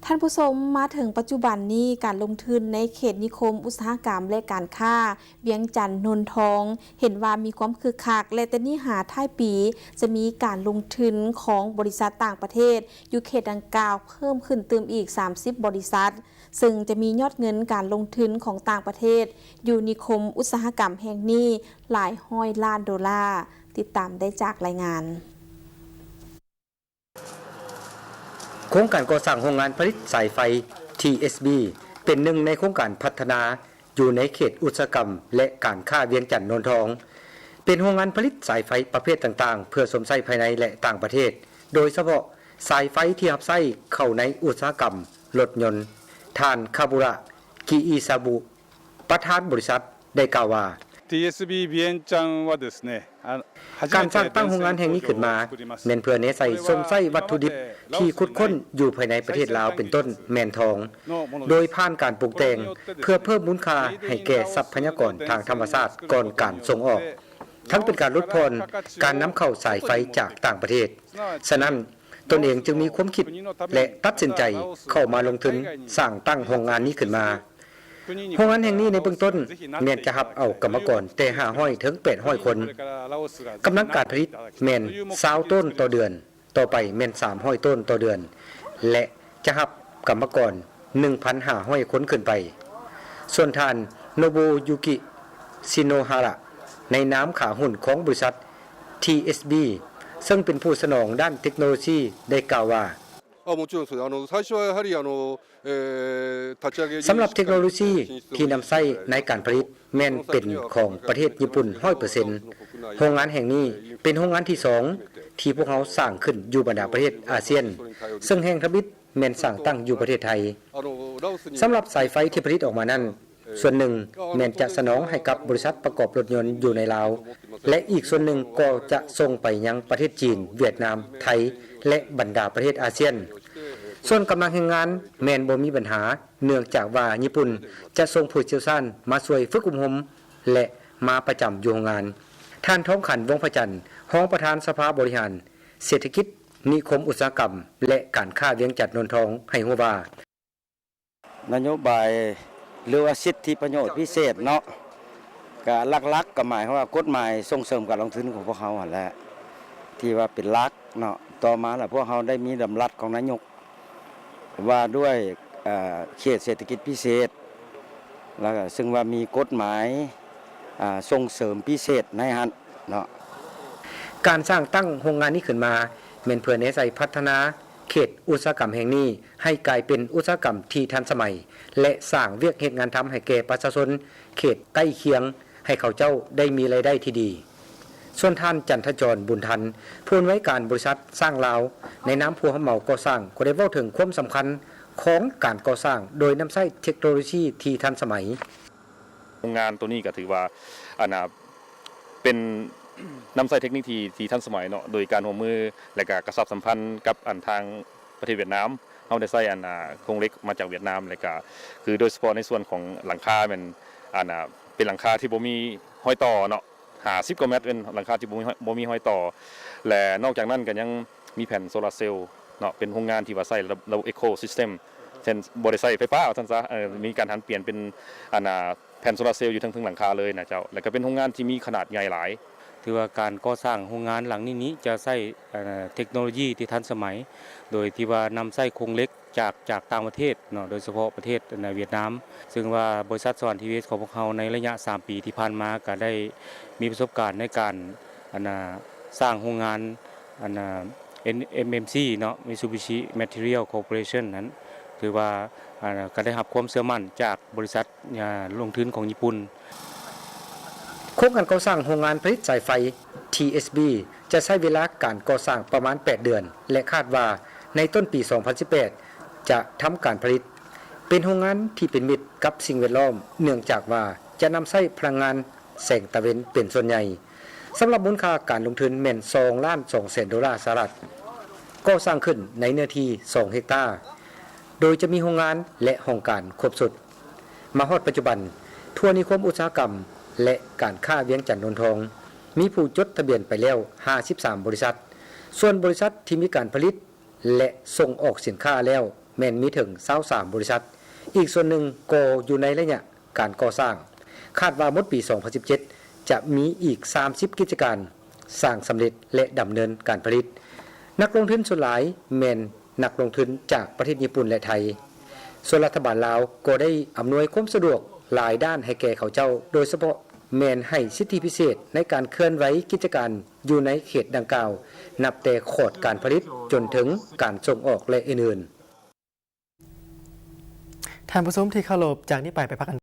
ท่านผู้ชมมาถึงปัจจุบันนี้การลงทุนในเขตนิคมอุตสาหกรรมและการค้าเวียงจันทน์นนทองเห็นว่ามีความคึกคักและแต่นี่หาท้ายปีจะมีการลงทุนของบริษัทต่างประเทศอยู่เขตดังกล่าวเพิ่มขึ้นเติมอีก30บริษัทซึ่งจะมียอดเงินการลงทุนของต่างประเทศอยู่นิคมอุตสาหกรรมแห่งนี้หลายร้อยล้านดอลลาร์ติดตามได้จากรายงานโครงการก่อสร้างโรงงานผลิตสายไฟ TSB เป็นหนึ่งในโครงการพัฒนาอยู่ในเขตอุตสาหกรรมและการค้าเวียงจันทน์นนทองเป็นโรงงานผลิตสายไฟประเภทต่างๆเพื่อสมใช้ภายในและต่างประเทศโดยเฉพาะสายไฟที่รับใช้เข้าในอุตสาหกรรมรถยนต์ท่านคาบุระกิอิซาบุประธานบริษัทได้กล่าวว่าTSB ビエンチャンはですねการสร้างตั้งโรงงานแห่งนี้ขึ้นมาแม่นเพื่อเนใส่ทรงใช้วัตถุดิบที่คุดค้นอยู่ภายในประเทศลาวเป็นต้นแมนทองโดยผ่านการปรุงแต่งเพื่อเพิ่มมูลค่าให้แก่ทรัพยากรทางธรรมชาติก่อนการส่งออกทั้งเป็นการลดพรการนำเข้าสายไฟจากต่างประเทศฉะนั้นตนเองจึงมีความคิดและตัดสินใจเข้ามาลงทุนสร้างตั้งโรงงานนี้ขึ้นมาโรงงานแห่งนี้ในเบื้องต้นแม่นจะรับเอากรรมกรแต่500ถึง800คนกำลังการผลิตแม่น20ต้นต่อเดือนต่อไปแม่น300ต้นต่อเดือนและจะรับกรรมกร 1,500 คนขึ้นไปส่วนท่านโนบุยุกิชิโนฮาระในนามขาหุ้นของบริษัท TSB ซึ่งเป็นผู้สนองด้านเทคโนโลยีได้กล่าวว่าสำหรับเทคโนโลยีที่นำใช้ในการผลิตแม่นเป็นของประเทศญี่ปุ่น 100% โรงงานแห่งนี้เป็นโรงงานที่2ที่พวกเขาสร้างขึ้นอยู่บรรดาประเทศอาเซียนซึ่งแห่งทบิดแม่นสร้างตั้งอยู่ประเทศไทยสำหรับสายไฟที่ผลิตออกมานั้นส่วนหนึ่งแม่นจะสนองให้กับบริษัทประกอบรถยนต์อยู่ในลาวและอีกส่วนหนึ่งก็จะส่งไปยังประเทศจีนเวียดนามไทยและบรรดาประเทศอาเซียนส่วนกำลังแรงงานแม่นบ่มีปัญหาเนื่องจากว่าญี่ปุ่นจะส่งผู้เชี่ยวชาญมาช่วยฝึกอบรมและมาประจำอยู่โรงงานท่านท้องขันวงพระจันทร์รองประธานสภาบริหารเศรษฐกิจนิคมอุตสาหกรรมและการค้าเวียงจันทน์นนทองให้รู้ว่านโยบายหรือว่าสิทธิประโยชน์พิเศษเนาะก็หลักๆก็หมายความว่ากฎหมายส่งเสริมการลงทุนของพวกเขาหั่นแหละที่ว่าเป็นหลักเนาะต่อมาแล้วพวกเขาได้มีดำรัสของนายกว่าด้วยเขตเศรษฐกิจพิเศษแล้วซึ่งว่ามีกฎหมายส่งเสริมพิเศษในหันเนาะการสร้างตั้งโรงงานนี้ขึ้นมาแม่นเพื่อเนใส่พัฒนาเขตอุตสาหกรรมแห่งนี้ให้กลายเป็นอุตสาหกรรมที่ทันสมัยและสร้างเวียกเหตุงานทำให้แก่ประชาชนเขตใกล้เคียงให้เขาเจ้าได้มีรายได้ที่ดีส่วนท่านจันทจรบุญทันผู้อำนวยการบริษัทสร้างลาวในนามผู้รับเหมาก่อสร้างก็ได้เว้าถึงความสำคัญของการก่อสร้างโดยนำใช้เทคโนโลยีที่ทันสมัยโรงงานตัวนี้ก็ถือว่าเป็นนำใช้เทคนิคที่ทันสมัยเนาะโดยการร่วมมือและก็กระชับสัมพันธ์กับทางประเทศเวียดนามเราได้ใช้โครงเหล็กมาจากเวียดนามและก็คือโดยเฉพาะในส่วนของหลังคาเป็นหลังคาที่บ่มีห้อยต่อเนาะ50กว่าเมตรเป็นหลังคาที่บ่มีห้อยต่อและนอกจากนั้นก็ยังมีแผ่นโซลาร์เซลล์เนาะเป็นโรงงานที่ว่าใช้ระบบอีโคซิสเต็มเช่นบ่ได้ใช้ไฟฟ้าเอาซั่นซะมีการหันเปลี่ยนเป็นแผ่นโซลาร์เซลล์อยู่ทั้งหลังคาเลยนะเจ้าแล้วก็เป็นโรงงานที่มีขนาดใหญ่หลายถือว่าการก่อสร้างโรงงานหลังนี้จะใช้เทคโนโลยีที่ทันสมัยโดยที่ว่านำใช้โครงเหล็กจากต่างประเทศเนาะโดยเฉพาะประเทศในเวียดนามซึ่งว่าบริษัทสวรรค์ทีวีของพวกเขาในระยะ3ปีที่ผ่านมาก็ได้มีประสบการณ์ในการสร้างโรงงานMMC เนาะ Mitsubishi Material Corporation นั้นถือว่าก็ได้รับความเชื่อมั่นจากบริษัทลงทุนของญี่ปุ่นโครงการก่อสร้างโรงงานผลิตสายไฟ TSB จะใช้เวลาการก่อสร้างประมาณ8เดือนและคาดว่าในต้นปี 2018 จะทำการผลิตเป็นโรงงานที่เป็นมิตรกับสิ่งแวดล้อมเนื่องจากว่าจะนำใช้พลังงานแสงตะเวนเป็นส่วนใหญ่สำหรับมูลค่าการลงทุนแม่น$2,200,000 สหรัฐก่อสร้างขึ้นในเนื้อที่2เฮกตาร์โดยจะมีโรงงานและห้องการครบสุดมาฮอดปัจจุบันทั่วนิคมอุตสาหกรรมและการค้าเวียงจันทน์นนทองมีผู้จดทะเบียนไปแล้ว53บริษัทส่วนบริษัทที่มีการผลิตและส่งออกสินค้าแล้ว แม่นมีถึง23บริษัทอีกส่วนหนึ่งก็อยู่ในระยะการก่อสร้างคาดว่าหมดปี 2017 จะมีอีก30กิจการสร้างสำเร็จและดำเนินการผลิตนักลงทุนส่วนหลายแม่นนักลงทุนจากประเทศญี่ปุ่นและไทยส่วนรัฐบาลลาวก็ได้อำนวยความสะดวกหลายด้านให้แก่เขาเจ้าโดยเฉพาะแม่นให้สิทธิพิเศษในการเคลื่อนไหวกิจการอยู่ในเขตดังกล่าวนับแต่ขอดการผลิตจนถึงการส่งออกและอื่นๆ ท่านผู้ชมที่เคารพจากนี้ไปพักกัน